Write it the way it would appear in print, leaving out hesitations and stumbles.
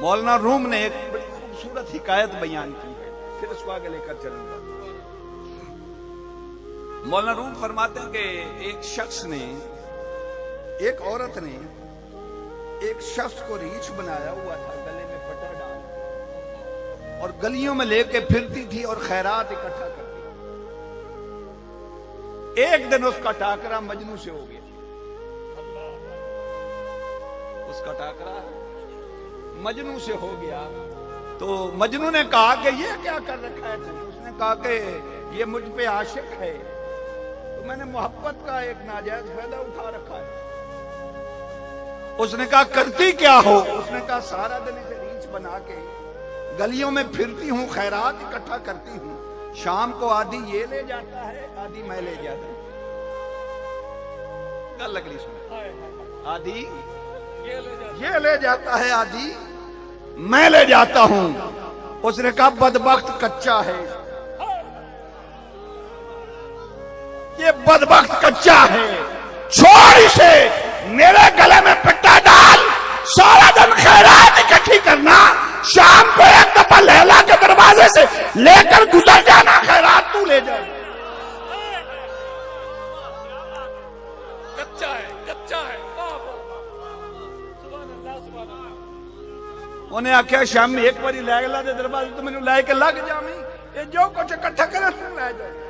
مولانا روم نے ایک بڑی خوبصورت حکایت بیان کی ہے، پھر اس کو آگے لے کر چلوں گا۔ مولانا روم فرماتے ہیں کہ ایک عورت نے ایک شخص کو ریچھ بنایا ہوا تھا، گلے میں پٹا ڈال اور گلیوں میں لے کے پھرتی تھی اور خیرات اکٹھا کرتی تھی۔ ایک دن اس کا ٹاکرا مجنوں سے ہو گیا، اس کا ٹاکرا مجنوں سے ہو گیا تو مجنوں نے کہا کہ یہ کیا کر رکھا ہے تم؟ اس نے کہا کہ یہ مجھ پہ عاشق ہے تو میں نے محبت کا ایک ناجائز فائدہ اٹھا رکھا ہے۔ اس نے کہا کرتی کیا ہو؟ اس نے کہا سارا دن اسے ریچھ بنا کے گلیوں میں پھرتی ہوں، خیرات اکٹھا کرتی ہوں، شام کو آدھی یہ لے جاتا ہے آدھی میں لے جاتا ہوں۔ گل لگ رہی سن، آدھی یہ لے جاتا ہے آدھی میں لے جاتا ہوں۔ اس نے کہا بدبخت کچا ہے، یہ بدبخت کچا ہے، چھوڑ اسے، میرے گلے میں پٹا ڈال، سارا دن خیرات اکٹھی کرنا، شام کو ایک دفعہ لیلا کے دروازے سے لے کر گزر جانا، خیرات تو لے جائے۔ کچا ہے، کچا ہے۔ انہیں آکھیا شام ایک باری لے گلا دے دروازے تو میں نے لے کے لگ جاویں، یہ جو کچھ اکٹھا کرے تو لے جائے۔